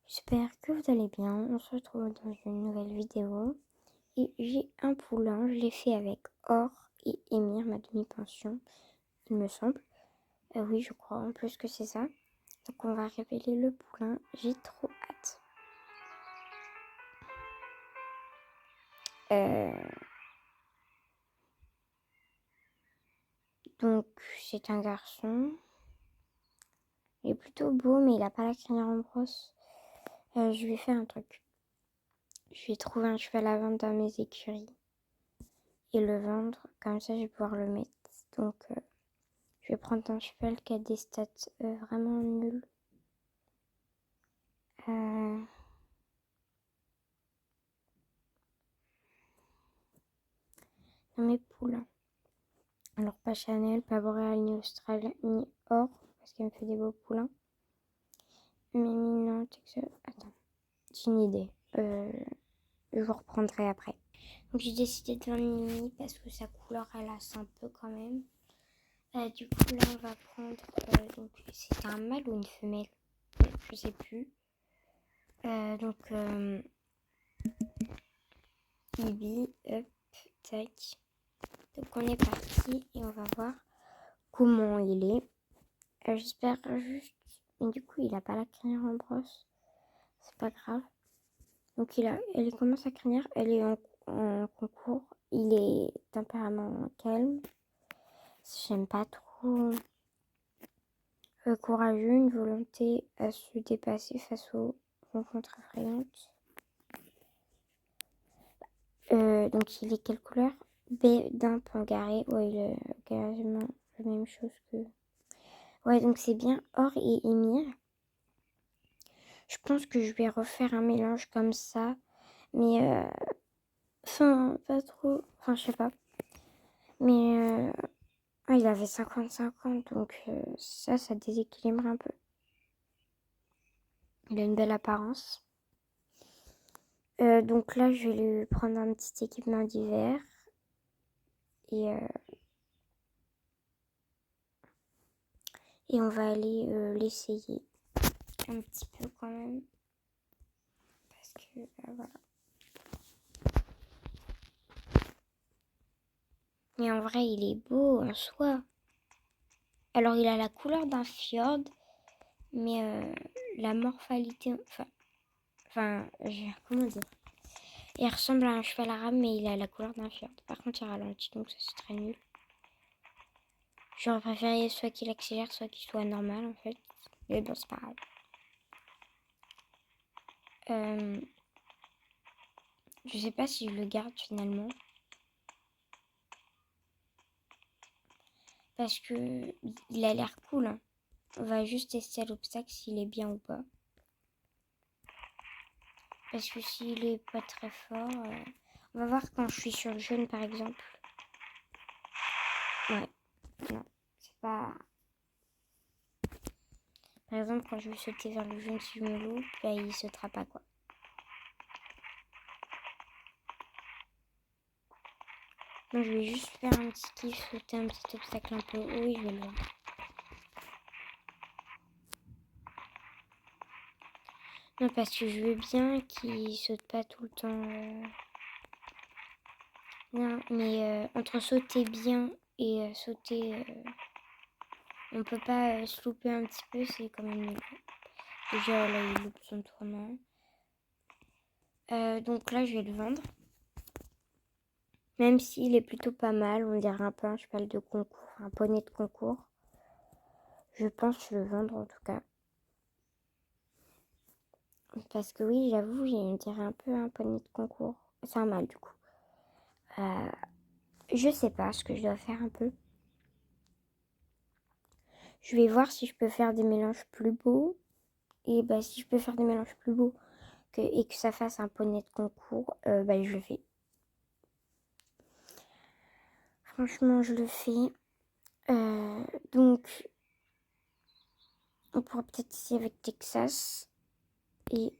J'espère que vous allez bien. On se retrouve dans une nouvelle vidéo. Et j'ai un poulain, je l'ai fait avec Or et Émir, ma demi-pension, il me semble. Oui, je crois en plus que c'est ça. Donc on va révéler le poulain. J'ai trop hâte. Donc c'est un garçon. Il est plutôt beau, mais il n'a pas la crinière en brosse. Je vais faire un truc. Je vais trouver un cheval à vendre dans mes écuries et le vendre. Comme ça, je vais pouvoir le mettre. Donc, je vais prendre un cheval qui a des stats vraiment nuls. Dans mes poules. Alors, pas Chanel, pas Boréal, ni Austral, ni Or, parce qu'elle me fait des beaux poulains. Mais non, attends, j'ai une idée. Je vous reprendrai après. Donc, j'ai décidé de vendre Mimi parce que sa couleur, elle a un peu quand même. Du coup, là, on va prendre. Donc, c'est un mâle ou une femelle? Je sais plus. Donc, Ibi, hop, tac. Donc, on est parti et on va voir comment il est. J'espère juste. Mais du coup, il a pas la crinière en brosse. C'est pas grave. Donc, elle commence sa crinière. Elle est en concours. Il est tempérament calme. J'aime pas trop. Courageux, une volonté à se dépasser face aux rencontres effrayantes. Donc il est quelle couleur? B d'un pangaré. Ouais, il est quasiment la même chose que... Ouais, donc c'est bien Or et Émir. Je pense que je vais refaire un mélange comme ça. Mais, pas trop... Enfin, je sais pas. Mais, il avait 50-50, donc ça déséquilibre un peu. Il a une belle apparence. Donc là, je vais lui prendre un petit équipement d'hiver. Et on va aller l'essayer un petit peu quand même. Parce que, voilà. Mais en vrai, il est beau en soi. Alors, il a la couleur d'un fjord. Mais la morphalité... comment dire? Il ressemble à un cheval arabe, mais il a la couleur d'un fjord. Par contre, il ralentit, donc ça, c'est très nul. J'aurais préféré soit qu'il accélère, soit qu'il soit normal, en fait. Mais bon, c'est pas grave. Je sais pas si je le garde, finalement. Parce que il a l'air cool. Hein. On va juste tester à l'obstacle s'il est bien ou pas. Parce que s'il est pas très fort... On va voir quand je suis sur le jaune, par exemple. Ouais. Non. C'est pas... Par exemple, quand je vais sauter vers le jaune, si je me loupe, bah, il sautera pas, quoi. Donc, je vais juste faire un petit kiff, sauter un petit obstacle un peu haut et je vais le voir. Non, parce que je veux bien qu'il saute pas tout le temps. Non, mais entre sauter bien et sauter... on peut pas se louper un petit peu, c'est quand même nul. Déjà, là, il loupe son tournant. Donc là, je vais le vendre. Même s'il est plutôt pas mal, on dirait un peu un cheval de concours, un poney de concours. Je pense le vendre en tout cas. Parce que oui, j'avoue, on dirait un peu un poney de concours. C'est un mâle du coup. Je sais pas ce que je dois faire un peu. Je vais voir si je peux faire des mélanges plus beaux. Et bah si je peux faire des mélanges plus beaux et que ça fasse un poney de concours, bah je le fais. Franchement, je le fais. Donc, on pourra peut-être essayer avec Texas et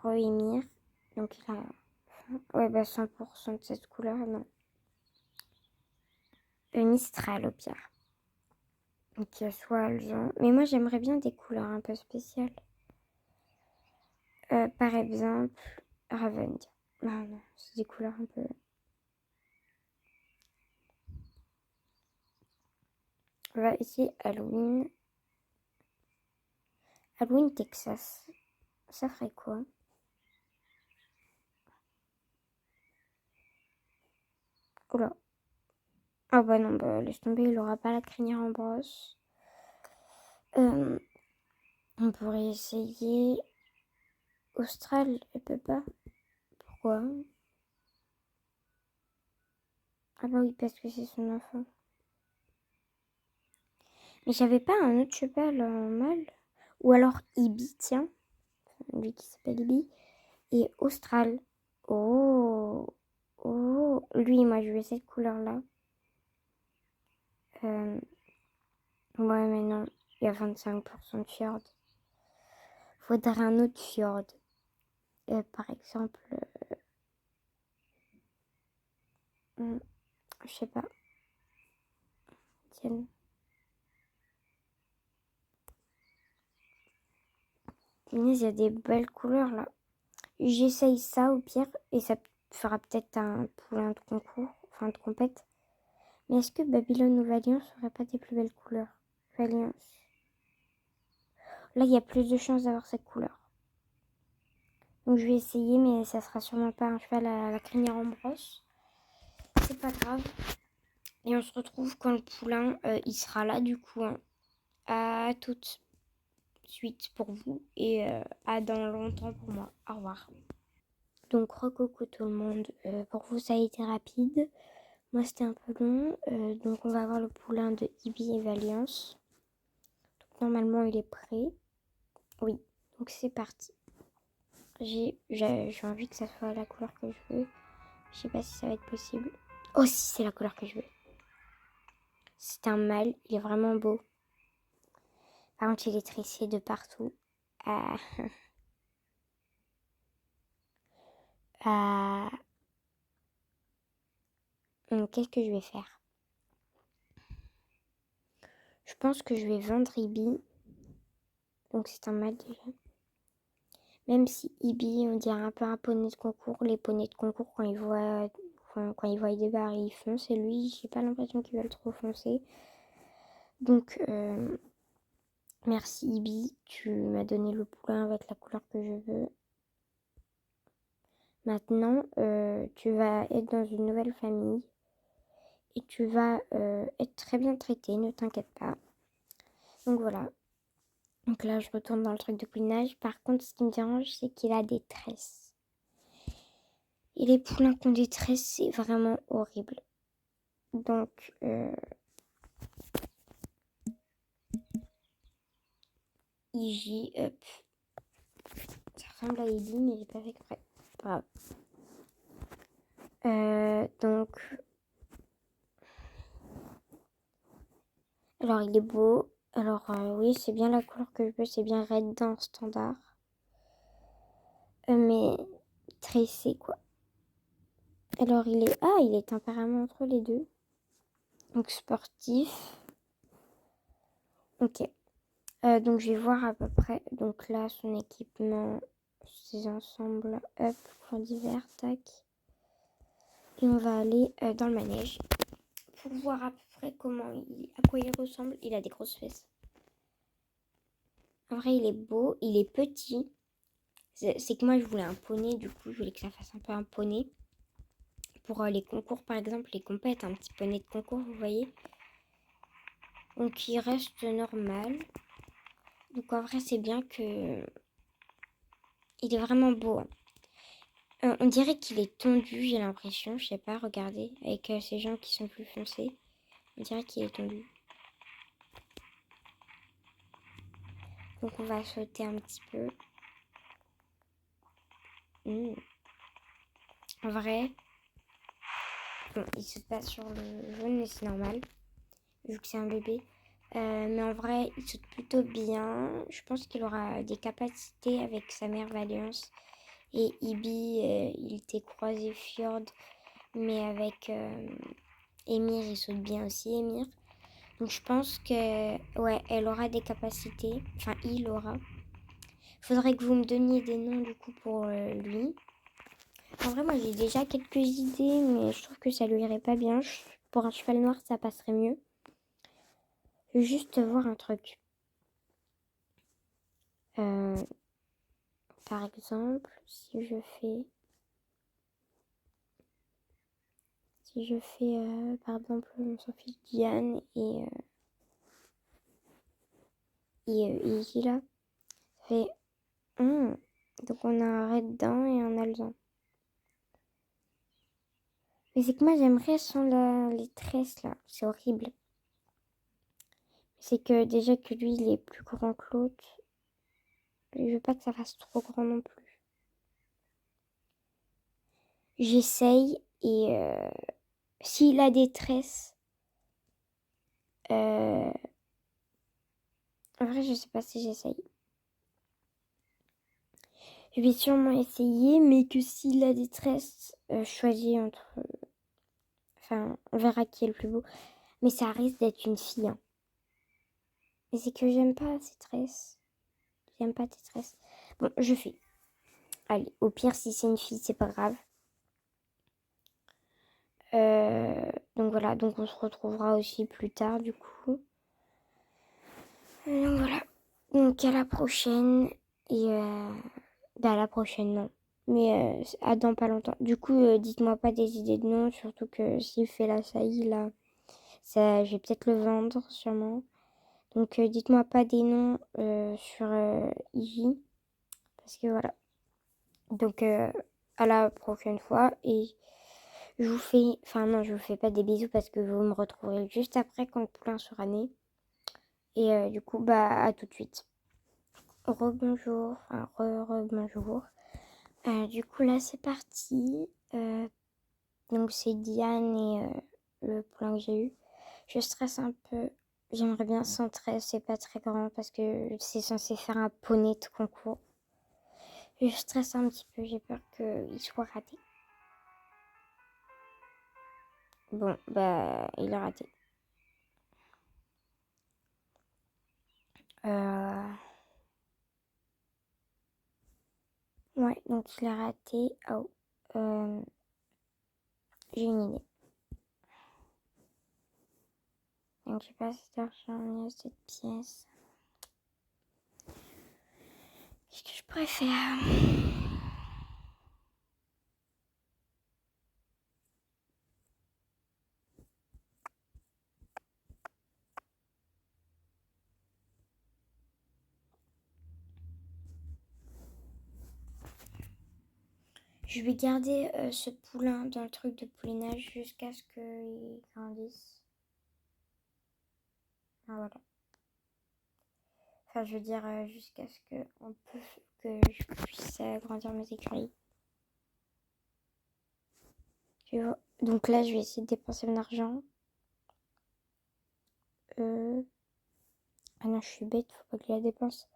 Roemir. Donc, il a 100% de cette couleur, non. Mistral au pire. Donc, il y a soit Alzan. Mais moi, j'aimerais bien des couleurs un peu spéciales. Par exemple, Ravenge. Ah non, c'est des couleurs un peu... On va essayer Halloween. Halloween Texas. Ça ferait quoi? Oula. Ah bah non, bah laisse tomber, il aura pas la crinière en brosse. On pourrait essayer Austral, elle peut pas. Pourquoi? Ah bah oui, parce que c'est son enfant. Mais j'avais pas un autre cheval en mâle. Ou alors Ibi, tiens. Lui qui s'appelle Ibi. Et Austral. Oh. Oh. Lui, moi, je veux cette couleur-là. Ouais, mais non. Il y a 25% de fjord. Faudrait un autre fjord. Par exemple... je sais pas. Tiens. Il y a des belles couleurs là. J'essaye ça au pire et ça fera peut-être un poulain de concours, enfin de compète. Mais est-ce que Babylone ou Valiance n'aurait pas des plus belles couleurs? Valiance. Là, il y a plus de chances d'avoir cette couleur. Donc je vais essayer, mais ça sera sûrement pas un cheval à la crinière en brosse. C'est pas grave. Et on se retrouve quand le poulain, il sera là du coup. Hein. À toute suite pour vous et à dans longtemps pour moi. Au revoir. Donc, recoucou tout le monde. Pour vous, ça a été rapide. Moi, c'était un peu long. Donc, on va avoir le poulain de Ibi et Valiance. Donc, normalement, il est prêt. Oui, donc c'est parti. J'ai envie que ça soit la couleur que je veux. Je sais pas si ça va être possible. Oh, si, c'est la couleur que je veux. C'est un mâle. Il est vraiment beau. Par contre, il est tressé de partout. Ah. Ah. Qu'est-ce que je vais faire? Je pense que je vais vendre Ibi. Donc c'est un mâle déjà. Même si Ibi, on dirait un peu un poney de concours. Les poneys de concours, quand ils voient des barres, ils foncent. Et lui, j'ai pas l'impression qu'ils veulent trop foncer. Donc, merci Ibi. Tu m'as donné le poulain avec la couleur que je veux. Maintenant, tu vas être dans une nouvelle famille. Et tu vas être très bien traité, ne t'inquiète pas. Donc voilà. Donc là, je retourne dans le truc de coulinage. Par contre, ce qui me dérange, c'est qu'il a des tresses. Et les poulains qui ont des tresses, c'est vraiment horrible. Donc, Iji Up. Ça ressemble à Iji, mais j'ai pas fait exprès. Bravo. Donc, alors il est beau. Alors, oui, c'est bien la couleur que je veux. C'est bien red dans standard. Mais tressé, quoi. Alors, il est tempérament entre les deux. Donc, sportif. Ok. Donc, je vais voir à peu près. Donc là, son équipement, ses ensembles up, couleur d'hiver, tac. Et on va aller dans le manège pour voir à peu près à quoi il ressemble. Il a des grosses fesses. En vrai, il est beau, il est petit. C'est que moi, je voulais un poney, du coup, je voulais que ça fasse un peu un poney. Pour les concours, par exemple, les compètes, un petit poney de concours, vous voyez. Donc, il reste normal. Donc, en vrai, c'est bien que... Il est vraiment beau. Hein. On dirait qu'il est tondu, j'ai l'impression. Je sais pas, regardez. Avec ces gens qui sont plus foncés. On dirait qu'il est tondu. Donc, on va sauter un petit peu. En vrai, bon, il saute pas sur le jaune, mais c'est normal, vu que c'est un bébé. Mais en vrai, il saute plutôt bien. Je pense qu'il aura des capacités avec sa mère Valiance. Et Ibi, il était croisé Fjord, mais avec Emir, il saute bien aussi, Emir. Donc je pense que, ouais, elle aura des capacités. Enfin, il aura. Il faudrait que vous me donniez des noms du coup pour lui. En vrai, moi j'ai déjà quelques idées, mais je trouve que ça lui irait pas bien. Pour un cheval noir, ça passerait mieux. Je veux juste voir un truc. Par exemple, si je fais par exemple, on s'en fiche Diane et ici là, ça fait donc on a un red-dent et un alezan. Mais c'est que moi j'aimerais sans les tresses là, c'est horrible. C'est que déjà que lui il est plus grand que l'autre. Je veux pas que ça fasse trop grand non plus. J'essaye et s'il a des tresses, en vrai je sais pas si j'essaye. Je vais sûrement essayer, mais que s'il a des tresses, je choisis entre... Enfin, on verra qui est le plus beau. Mais ça risque d'être une fille. Hein. Mais c'est que j'aime pas ces tresses. J'aime pas tes tresses. Bon, je fais. Allez, au pire, si c'est une fille, c'est pas grave. Donc voilà, donc on se retrouvera aussi plus tard du coup. Donc voilà. Donc à la prochaine. Et bah à la prochaine, non. Mais à dans pas longtemps. Du coup, dites-moi pas des idées de nom, surtout que s'il fait la saillie là, ça, je vais peut-être le vendre sûrement. Donc dites-moi pas des noms sur Iji. Parce que voilà. Donc à la prochaine fois. Et je vous fais... Enfin non, je vous fais pas des bisous parce que vous me retrouverez juste après quand le poulain sera né. Et du coup, bah à tout de suite. Rebonjour. Enfin, re-bonjour. Du coup là c'est parti. Donc c'est Diane et le poulain que j'ai eu. Je stresse un peu. J'aimerais bien 113, c'est pas très grand parce que c'est censé faire un poney de concours. Je stresse un petit peu, j'ai peur qu'il soit raté. Bon, bah, il a raté. Ouais, donc il a raté. Oh, j'ai une idée. Donc j'ai pas cette argent, cette pièce. Qu'est-ce que je préfère? Je vais garder ce poulain dans le truc de poulinage jusqu'à ce qu'il grandisse. Ah, voilà. Enfin, je veux dire, jusqu'à ce que je puisse agrandir mes écuries. Donc là, je vais essayer de dépenser mon argent. Ah non, je suis bête, faut pas que je la dépense.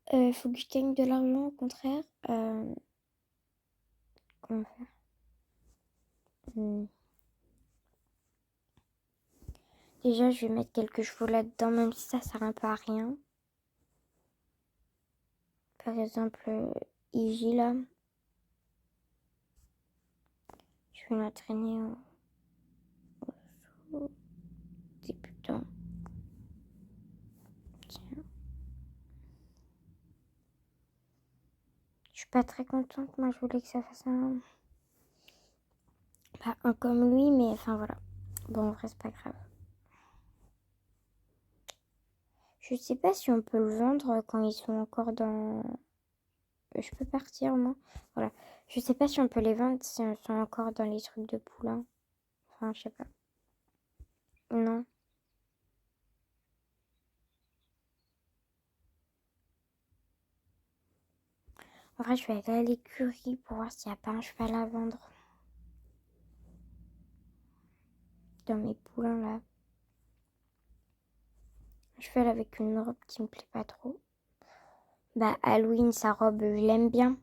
Faut que je gagne de l'argent, au contraire. Comment faire? Déjà, je vais mettre quelques chevaux là-dedans, même si ça sert un peu à rien. Par exemple, Iji là. Je vais l'entraîner au débutant. Tiens. Je suis pas très contente, moi je voulais que ça fasse un comme lui, mais enfin voilà. Bon, en vrai, c'est pas grave. Je sais pas si on peut le vendre quand ils sont encore dans... Je peux partir, moi. Voilà. Je sais pas si on peut les vendre si ils sont encore dans les trucs de poulain. Enfin, je sais pas. Non. En vrai, je vais aller à l'écurie pour voir s'il n'y a pas un cheval à vendre. Dans mes poulains, là. Un cheval avec une robe qui me plaît pas trop. Bah, Halloween, sa robe, je l'aime bien.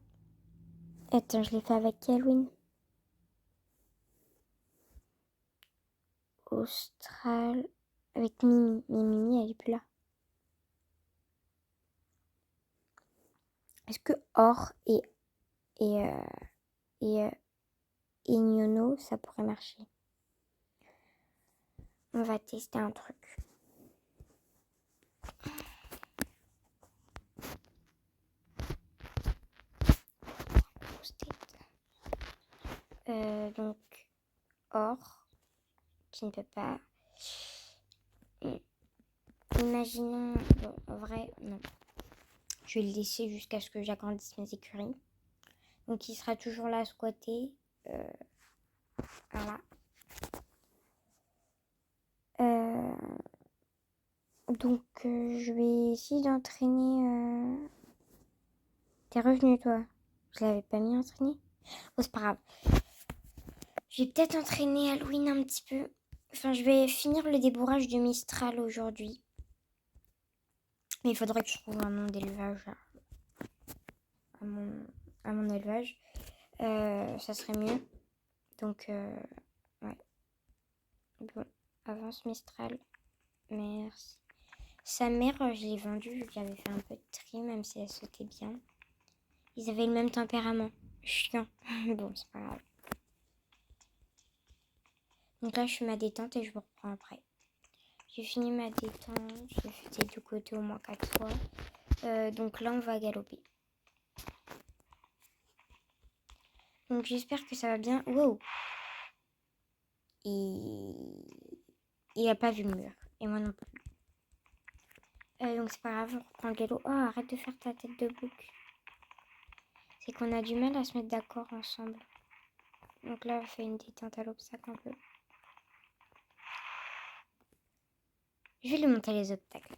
Attends, je l'ai fait avec Halloween. Austral. Avec Mimi. Mais Mimi, elle est plus là. Est-ce que or et, euh, et, et Nyono, ça pourrait marcher? On va tester un truc. Donc, or, qui ne peut pas. Imaginons, bon, en vrai, non. Je vais le laisser jusqu'à ce que j'agrandisse mes écuries. Donc, il sera toujours là, squatté. Voilà. Donc, je vais essayer d'entraîner. T'es revenu, toi? Je l'avais pas mis entraîner? Oh, c'est pas grave. Je vais peut-être entraîner Halloween un petit peu. Enfin, je vais finir le débourrage du Mistral aujourd'hui. Mais il faudrait que je trouve un nom d'élevage à mon élevage. Ça serait mieux. Donc, ouais. Bon, avance Mistral. Merci. Sa mère, je l'ai vendue. J'avais fait un peu de tri, même si elle sautait bien. Ils avaient le même tempérament. Chiant. Bon, c'est pas grave. Donc là, je fais ma détente et je vous reprends après. J'ai fini ma détente. J'ai fait des deux côtés au moins 4 fois. Donc là, on va galoper. Donc j'espère que ça va bien. Wow. Il a pas vu le mur. Et moi non plus. Donc c'est pas grave, on reprend le galop. Oh, arrête de faire ta tête de bouc. C'est qu'on a du mal à se mettre d'accord ensemble. Donc là, on fait une détente à l'obstacle un peu. Je vais lui montrer les obstacles.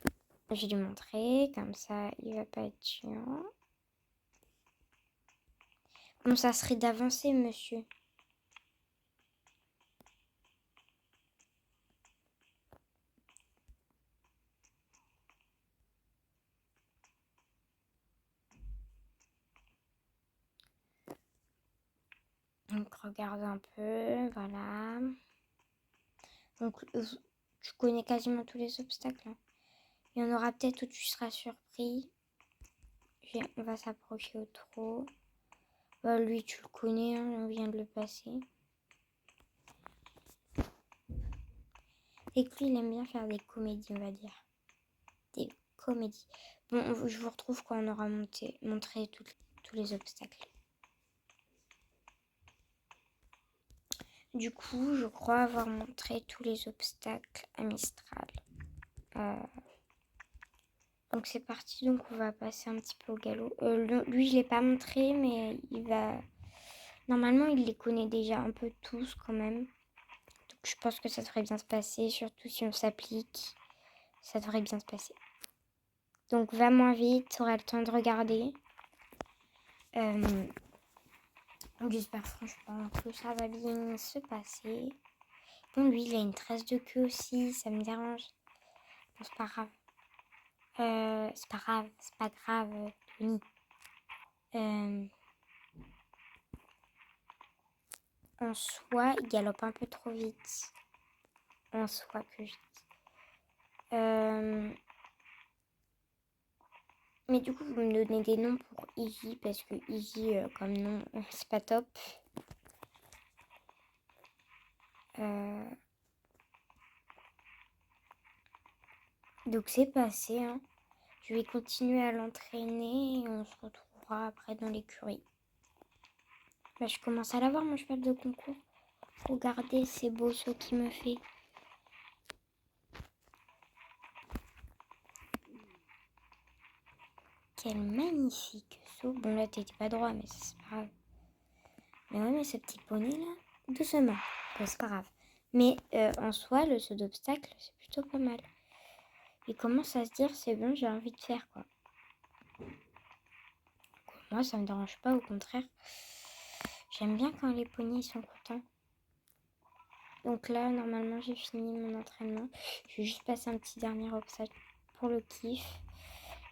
Je vais lui montrer, comme ça, il va pas être chiant. Bon, ça serait d'avancer, monsieur. Donc regarde un peu, voilà. Donc tu connais quasiment tous les obstacles. Hein. Il y en aura peut-être où tu seras surpris. On va s'approcher au trot. Bah, lui, tu le connais, hein, on vient de le passer. Et que lui, il aime bien faire des comédies, on va dire. Des comédies. Bon, je vous retrouve quand on aura montré tous les obstacles. Du coup, je crois avoir montré tous les obstacles à Mistral. Donc c'est parti, donc on va passer un petit peu au galop. Lui, je ne l'ai pas montré, mais il va... Normalement, il les connaît déjà un peu tous quand même. Donc je pense que ça devrait bien se passer, surtout si on s'applique. Ça devrait bien se passer. Donc va moins vite, tu auras le temps de regarder. J'espère franchement que ça va bien se passer. Bon, lui, il a une trace de queue aussi, ça me dérange. Bon, c'est pas grave. C'est pas grave, Tony. En soi, il galope un peu trop vite. En soi que je dis. Mais du coup, vous me donnez des noms pour Iggy, parce que Iggy, comme nom, c'est pas top. Donc c'est passé, hein. Je vais continuer à l'entraîner et on se retrouvera après dans l'écurie. Bah, je commence à l'avoir, mon cheval de concours. Regardez ces beaux sauts qu'il me fait. Quel magnifique saut. Bon, là, t'étais pas droit, mais c'est pas grave. Mais ouais, mais ce petit poney là, doucement. Bon, c'est pas grave. Mais en soi, le saut d'obstacle, c'est plutôt pas mal. Il commence à se dire, c'est bon, j'ai envie de faire quoi. Moi, ça me dérange pas, au contraire. J'aime bien quand les poneys sont contents. Donc là, normalement, j'ai fini mon entraînement. Je vais juste passer un petit dernier obstacle pour le kiff.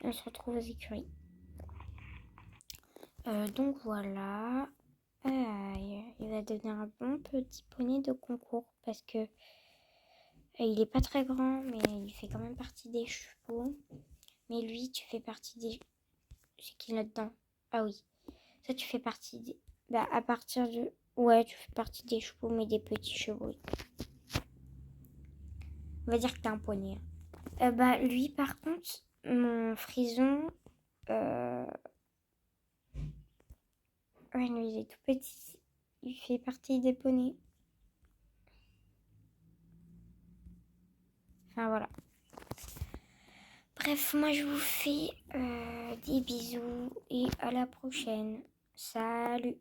Et on se retrouve aux écuries. Donc voilà. Il va devenir un bon petit poney de concours parce que il est pas très grand, mais il fait quand même partie des chevaux. Mais lui, tu fais partie des... C'est qui là-dedans? Ah oui. Ça, tu fais partie des... Bah, à partir de... Ouais, tu fais partie des chevaux, mais des petits chevaux. On va dire que t'es un poney. Bah, lui, par contre, mon frison... Ouais, lui, il est tout petit. Il fait partie des poneys. Enfin, voilà. Bref, moi, je vous fais des bisous et à la prochaine. Salut!